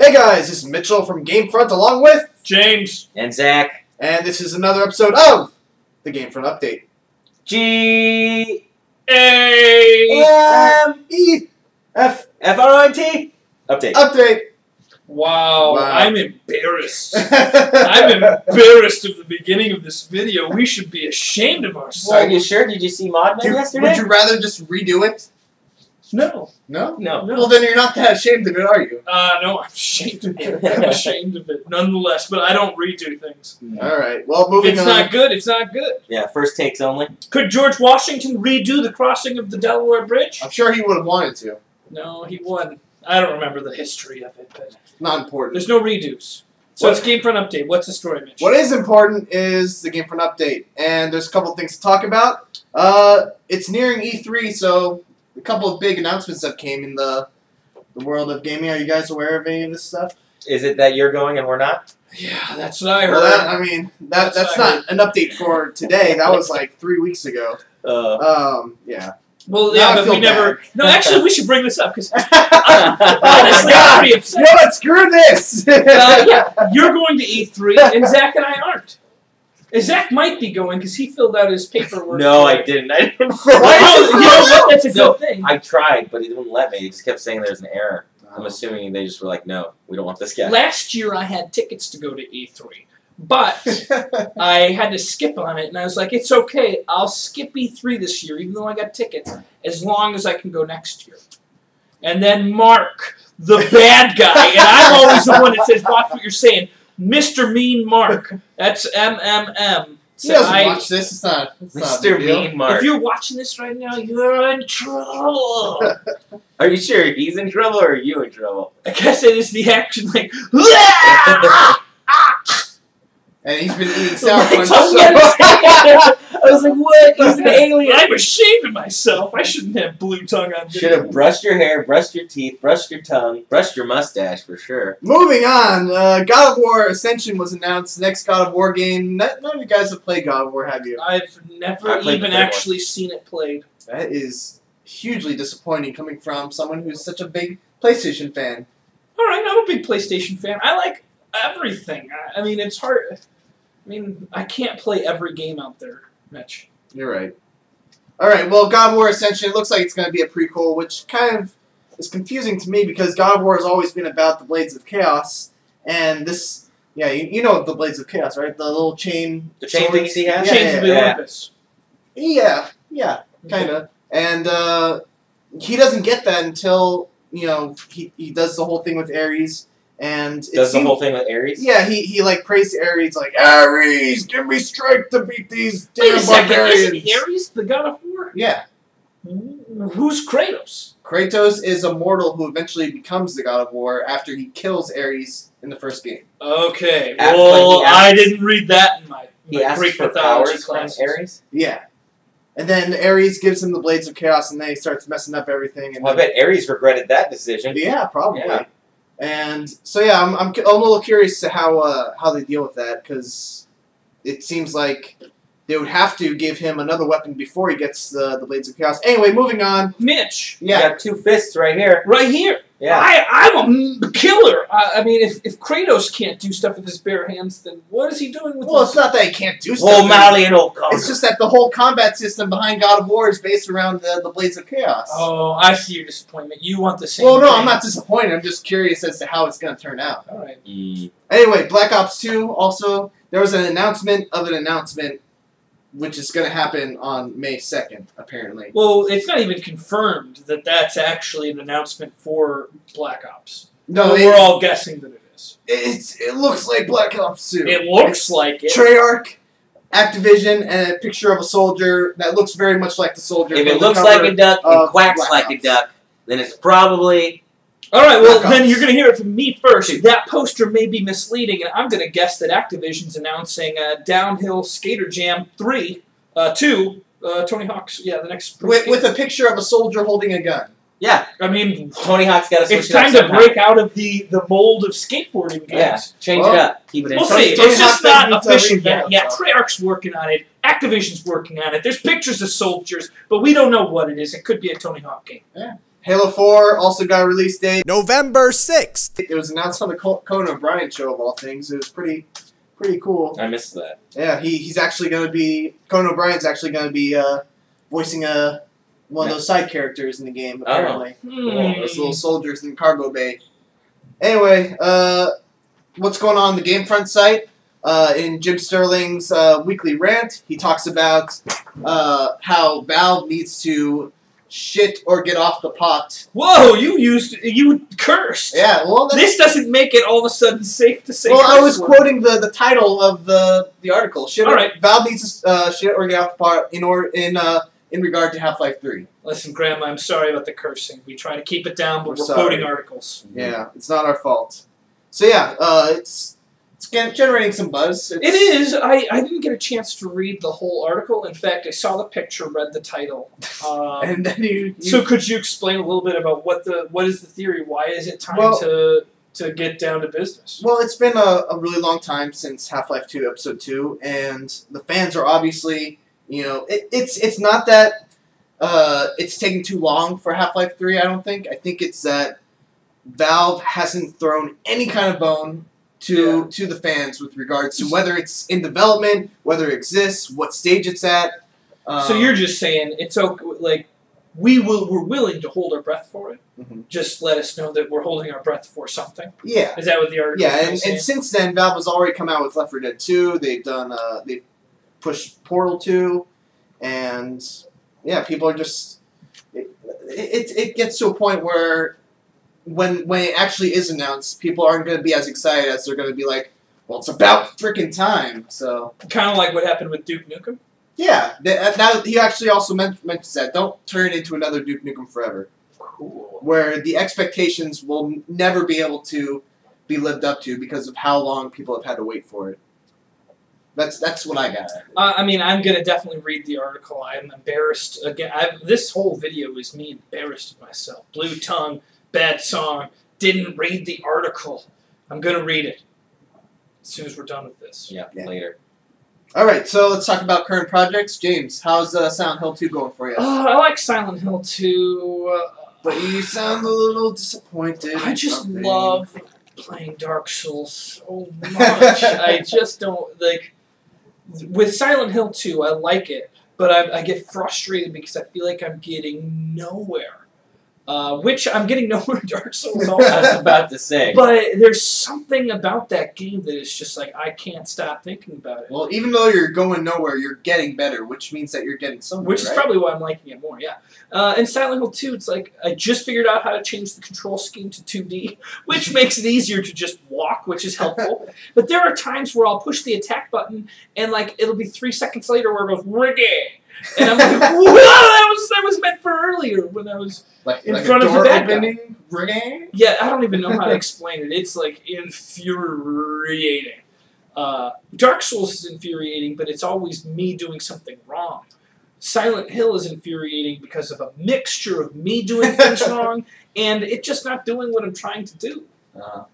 Hey guys, this is Mitchell from Gamefront along with James and Zach, and this is another episode of the Gamefront Update. G-A-M-E-F-F-R-O-N-T Update. Wow, I'm embarrassed. I'm embarrassed of the beginning of this video. We should be ashamed of ourselves. Are you sure? Did you see Modman yesterday? Would you rather just redo it? No. No? No. Well, then you're not that ashamed of it, are you? No, I'm ashamed of it. I'm ashamed of it, nonetheless. But I don't redo things. All right. Well, moving on. It's not good. It's not good. Yeah, first takes only. Could George Washington redo the crossing of the Delaware Bridge? I'm sure he would have wanted to. No, he wouldn't. I don't remember the history of it, but Not important. there's no redos. So it's Gamefront Update. What's the story, Mitch? What is important is the Gamefront Update, and there's a couple of things to talk about. It's nearing E3, so a couple of big announcements that came in the world of gaming. Are you guys aware of any of this stuff? Is it that you're going and we're not? Yeah, that's what I heard. Well, that's not an update for today. That was like 3 weeks ago. Yeah. Well, Now yeah, I but feel we never... bad. No, actually, we should bring this up, because honestly, Oh I'm pretty upset. You know what? Screw this! Yeah, you're going to E3, and Zach and I aren't. And Zach might be going, because he filled out his paperwork. No, I didn't. I didn't. Well, you know what? That's a good thing. I tried, but it wouldn't let me. It just kept saying there's an error. I'm assuming they just were like, no, we don't want this guy. Last year, I had tickets to go to E3. But I had to skip on it, and I was like, it's okay, I'll skip E3 this year, even though I got tickets, as long as I can go next year. And then Mark, the bad guy, and I'm always the one that says, watch what you're saying, Mr. Mean Mark, that's MMM. He doesn't watch this, it's not Mr. Mean Mark. If you're watching this right now, you're in trouble. Are you sure he's in trouble or are you in trouble? I guess it is the action, like, And he's been eating sour punch. I was like, what? He's an alien. I'm ashamed of myself. I shouldn't have blue tongue on video. Should have brushed your hair, brushed your teeth, brushed your tongue, brushed your mustache for sure. Moving on, God of War Ascension was announced. Next God of War game. None of you guys have played God of War, have you? I've never even actually seen it played. That is hugely disappointing coming from someone who's such a big PlayStation fan. Alright, I'm a big PlayStation fan. I like everything. I mean, it's hard. I mean, I can't play every game out there, Mitch. You're right. Alright, well, God of War Ascension, it looks like it's going to be a prequel, which kind of is confusing to me because God of War has always been about the Blades of Chaos, and this, yeah, you know the Blades of Chaos, right? The little chain... The chain things he has? Chains of the Olympus. Yeah, kind of. And he doesn't get that until, you know, he does the whole thing with Ares. And does the whole thing with Ares? Yeah, he like prays to Ares, like, Ares, give me strength to beat these damn barbarians. Isn't Ares the god of war? Yeah. Who's Kratos? Kratos is a mortal who eventually becomes the god of war after he kills Ares in the first game. Okay, well, I didn't read that in my Greek mythology class. Ares? Yeah. And then Ares gives him the Blades of Chaos, and then he starts messing up everything. And well, I bet Ares regretted that decision. Yeah, probably. Yeah. And so yeah, I'm a little curious to how they deal with that, because it seems like they would have to give him another weapon before he gets the Blades of Chaos. Anyway, moving on. Mitch, yeah, you got two fists right here. Right here. Yeah, I'm a killer. I mean, if Kratos can't do stuff with his bare hands, then what is he doing with? Well, it's not that he can't do stuff. Oh, Mally and old It's just that the whole combat system behind God of War is based around the Blades of Chaos. Oh, I see your disappointment. You want the same. Well, no, thing. I'm not disappointed. I'm just curious as to how it's going to turn out. All right. Anyway, Black Ops 2. Also, there was an announcement of an announcement, which is going to happen on May 2nd, apparently. Well, it's not even confirmed that that's actually an announcement for Black Ops. No, we're all guessing that it is. It looks like Black Ops 2. It looks like it. Treyarch, Activision, and a picture of a soldier that looks very much like the soldier. If it looks like a duck and quacks like a duck, then it's probably... Alright, well, then you're going to hear it from me first. That poster may be misleading, and I'm going to guess that Activision's announcing Downhill Skater Jam 2, Tony Hawk's, the next... With a picture of a soldier holding a gun. Yeah. I mean... Tony Hawk's got to switch it's time to break out of the mold of skateboarding games. Yeah, change it up. Keep it in. We'll see. It's just not official yet. Yeah, Treyarch's working on it. Activision's working on it. There's pictures of soldiers, but we don't know what it is. It could be a Tony Hawk game. Yeah. Halo 4 also got a release date. November 6th. It was announced on the Conan O'Brien show of all things. It was pretty cool. I missed that. Yeah, he's actually going to be Conan O'Brien's actually going to be voicing one of those side characters in the game. Apparently, those little soldiers in the cargo bay. Anyway, what's going on the Gamefront site? In Jim Sterling's weekly rant, he talks about how Valve needs to shit or get off the pot. Whoa, you cursed. Yeah, well, this doesn't make it all of a sudden safe to say. Well, I was quoting the title of the article. Shit, all right. Valve needs to shit or get off the pot in regard to Half-Life 3. Listen, Grandma, I'm sorry about the cursing. We try to keep it down, but we're sorry. quoting articles. Yeah, it's not our fault. So yeah, it's generating some buzz. It is. I didn't get a chance to read the whole article. In fact, I saw the picture, read the title. And then you So could you explain a little bit about what is the theory? Why is it time to get down to business? Well, it's been a really long time since Half-Life 2 Episode 2, and the fans are obviously, it's not that it's taking too long for Half-Life 3, I don't think. I think it's that Valve hasn't thrown any kind of bone to the fans with regards to whether it's in development, whether it exists, what stage it's at. So you're just saying it's okay, like we're willing to hold our breath for it. Mm-hmm. Just let us know that we're holding our breath for something. Yeah. Is that what the article? Yeah, and since then, Valve has already come out with Left 4 Dead 2. They've done they've pushed Portal 2, and yeah, people are just it gets to a point where when it actually is announced, people aren't going to be as excited as they're going to be like, well, it's about freaking time. So kind of like what happened with Duke Nukem. Yeah, he actually also mentions that. Don't turn it into another Duke Nukem Forever. Cool. Where the expectations will never be able to be lived up to because of how long people have had to wait for it. That's what I got. I mean, I'm gonna definitely read the article. I'm embarrassed again. This whole video is me embarrassed of myself. Blue tongue, bad song. Didn't read the article. I'm gonna read it as soon as we're done with this. Yeah. Later. All right, so let's talk about current projects. James, how's Silent Hill 2 going for you? I like Silent Hill 2. But you sound a little disappointed. I just love playing Dark Souls so much. I just don't like. With Silent Hill 2, I like it, but I get frustrated because I feel like I'm getting nowhere. Which I'm getting nowhere in Dark Souls also. I was about to say. But there's something about that game that is just like, I can't stop thinking about it. Well, even though you're going nowhere, you're getting better, which means that you're getting somewhere, Which is right? probably why I'm liking it more, yeah. In Silent Hill 2, it's like, I just figured out how to change the control scheme to 2D, which makes it easier to just walk, which is helpful. But there are times where I'll push the attack button, and like, it'll be 3 seconds later where it goes, Riggy! And I'm like, whoa, that was meant for earlier when I was in front of the bad guy. Yeah, I don't even know how to explain it. It's like infuriating. Dark Souls is infuriating, but it's always me doing something wrong. Silent Hill is infuriating because of a mixture of me doing things wrong and it just not doing what I'm trying to do. All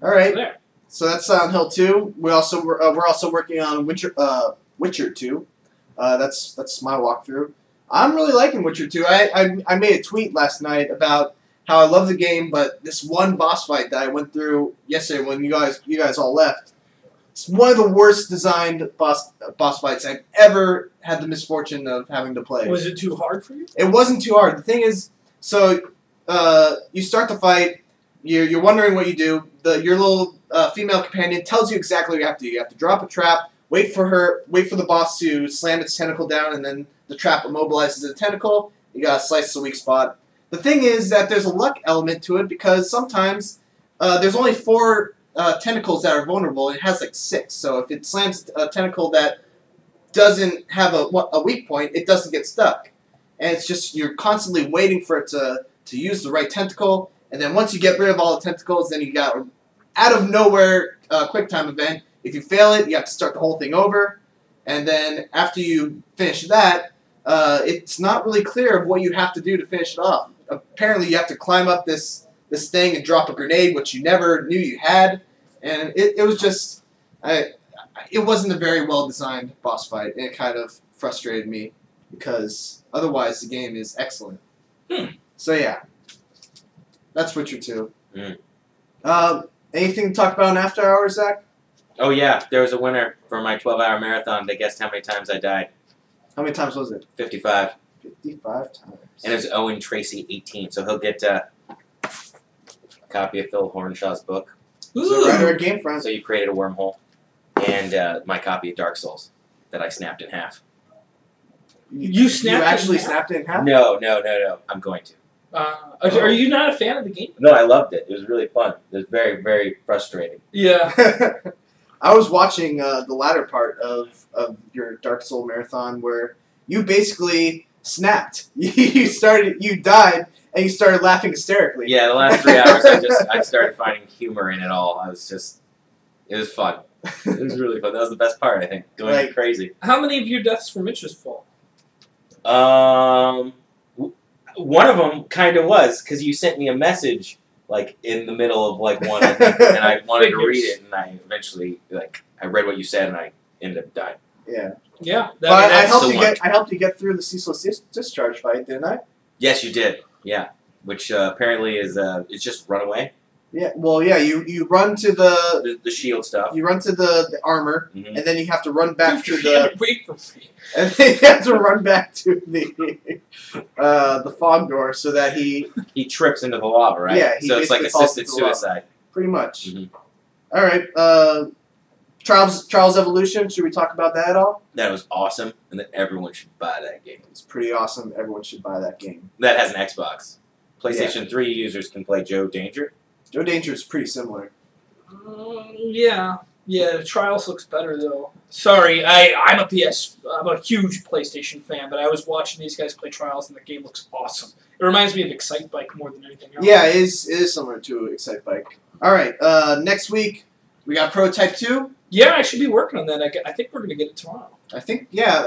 right, so that's Silent Hill 2. We're also working on Witcher 2. That's my walkthrough. I'm really liking Witcher 2. I made a tweet last night about how I love the game, but this one boss fight that I went through yesterday when you guys all left, it's one of the worst designed boss fights I've ever had the misfortune of having to play. Was it too hard for you? It wasn't too hard. The thing is, so you start the fight, you're wondering what you do. Your little female companion tells you exactly what you have to do. You have to drop a trap, wait for the boss to slam its tentacle down, and then the trap immobilizes the tentacle. You gotta slice the weak spot. The thing is that there's a luck element to it because sometimes there's only 4 tentacles that are vulnerable, and it has like 6. So if it slams a tentacle that doesn't have a weak point, it doesn't get stuck. And it's just you're constantly waiting for it to use the right tentacle, and then once you get rid of all the tentacles, then you got out of nowhere quick time event. If you fail it, you have to start the whole thing over, and then after you finish that, it's not really clear of what you have to do to finish it off. Apparently, you have to climb up this thing and drop a grenade, which you never knew you had, and it was just, it wasn't a very well designed boss fight, and it kind of frustrated me because otherwise the game is excellent. So yeah, that's Witcher 2. Mm. Anything to talk about in After Hours, Zach? Oh yeah, there was a winner for my 12-hour marathon. They guessed how many times I died. How many times was it? 55. 55 times. And it was Owen Tracy, 18. So he'll get a copy of Phil Hornshaw's book. So writer at Gamefront. So you created a wormhole, and my copy of Dark Souls that I snapped in half. You snapped You actually it in half? snapped it in half? No. I'm going to. Are you not a fan of the game? No, I loved it. It was really fun. It was very, very frustrating. Yeah. I was watching the latter part of your Dark Soul marathon where you basically snapped. You died, and you started laughing hysterically. Yeah, the last 3 hours, I started finding humor in it all. It was fun. It was really fun. That was the best part, I think. Going crazy. How many of your deaths were Mitch's fault? One of them kind of was, because you sent me a message, like, in the middle of, like, one, I think, and I wanted to read it, and I eventually, like, I read what you said, and I ended up dying. Yeah. Yeah. But I helped you get through the ceaseless discharge fight, didn't I? Yes, you did. Yeah. Which, apparently is, it's just run away. Yeah. Well, yeah, you run to the shield stuff. You run to the armor, Mm-hmm. and then you have to run back to Wait for me. and then you have to run back to the fog door so that he trips into the lava, right? Yeah, so it's like assisted suicide. Pretty much. Mm-hmm. All right. Trials Evolution. Should we talk about that at all? That was awesome, and that everyone should buy that game. It's pretty awesome. Everyone should buy that game. That has an Xbox. PlayStation 3 users can play Joe Danger. Joe Danger is pretty similar. Yeah. Yeah, Trials looks better though. Sorry, I'm a huge PlayStation fan, but I was watching these guys play Trials and the game looks awesome. It reminds me of Excite Bike more than anything else. Yeah, it is similar to Excite Bike. All right, next week we got Prototype 2. Yeah, I should be working on that. I think we're going to get it tomorrow. I think, yeah,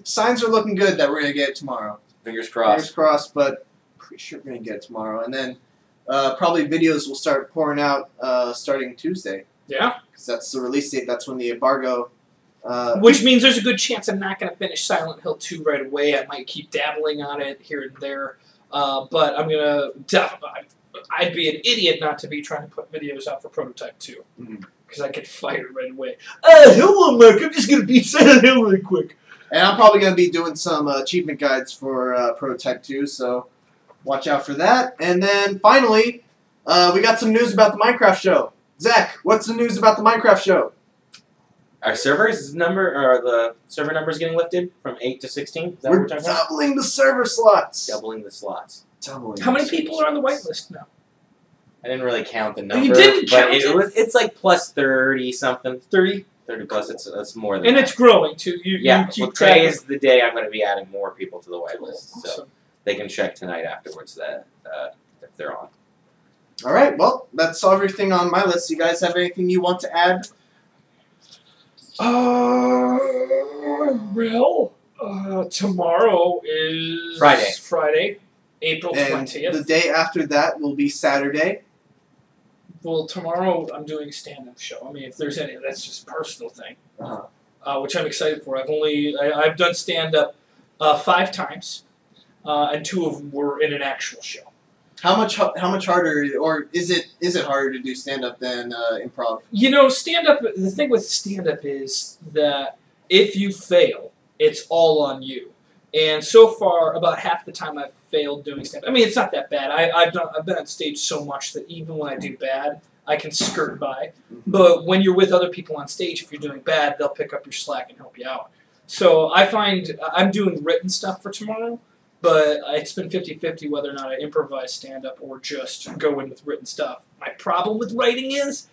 signs are looking good that we're going to get it tomorrow. Fingers crossed. Fingers crossed, but pretty sure we're going to get it tomorrow. And then probably videos will start pouring out starting Tuesday. Yeah. Because that's the release date. That's when the embargo... Which means there's a good chance I'm not going to finish Silent Hill 2 right away. I might keep dabbling on it here and there. But I'm going to... I'd be an idiot not to be trying to put videos out for Prototype 2. Because I get fired right away. Hello, Mark. I'm just going to beat Silent Hill really quick. And I'm probably going to be doing some achievement guides for Prototype 2, so watch out for that. And then finally, we got some news about the Minecraft show. Zach, what's the news about the Minecraft show? Our servers number, or the server numbers getting lifted from 8 to 16? Is that We're what we're talking about? doubling the server slots. Doubling the slots. How many people are on the whitelist now? I didn't really count the number. You didn't count but it's like plus 30 something. 30 plus. It's more than and that. it's growing too. You keep track. Today is the day I'm going to be adding more people to the whitelist, Awesome. so they can check tonight afterwards that if they're on. All right, well, that's everything on my list. You guys have anything you want to add? Tomorrow is Friday, April 20th. The day after that will be Saturday. Well, tomorrow I'm doing a stand-up show. I mean, if there's any, that's just a personal thing, which I'm excited for. I've done stand-up 5 times, and 2 of them were in an actual show. How much harder, or is it harder to do stand-up than improv? You know, stand-up. The thing with stand-up is that if you fail, it's all on you. And so far, about half the time I've failed doing stand-up. I mean, it's not that bad. I've been on stage so much that even when I do bad, I can skirt by. But when you're with other people on stage, if you're doing bad, they'll pick up your slack and help you out. So I find I'm doing written stuff for tomorrow, but it's been 50-50 whether or not I improvise stand-up or just go in with written stuff. My problem with writing is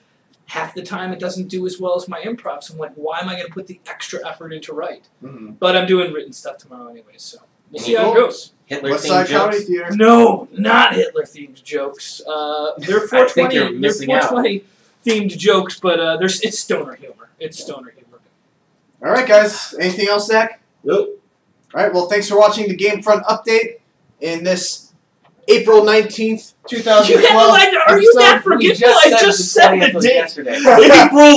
half the time it doesn't do as well as my improv, so I'm like, why am I going to put the extra effort into write? But I'm doing written stuff tomorrow anyway, so we'll see how it goes. Hitler-themed jokes? Theater? No, not Hitler-themed jokes. They're 420 themed jokes, but it's stoner humor. It's stoner humor. All right, guys. Anything else, Zach? Nope. All right, well, thanks for watching the Gamefront update in this April 19th, 2012. Are you that forgetful? I just said the date. Yesterday. April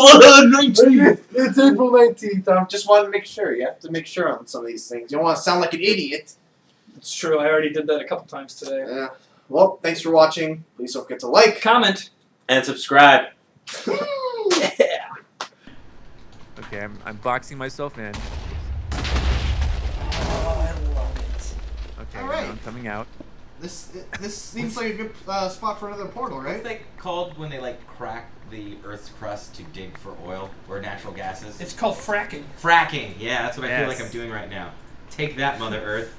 19th. It's April 19th. I just wanted to make sure. You have to make sure on some of these things. You don't want to sound like an idiot. It's true. I already did that a couple times today. Yeah. Well, thanks for watching. Please don't forget to like, Comment. And subscribe. Yeah. Okay, I'm boxing myself in. Oh, I love it. Okay, All right. now I'm coming out. This seems like a good spot for another portal, right? What's that called when they like crack the Earth's crust to dig for oil or natural gases? It's called fracking. Fracking. Yeah, that's what I feel like Yes. I'm doing right now. Take that, Mother Earth.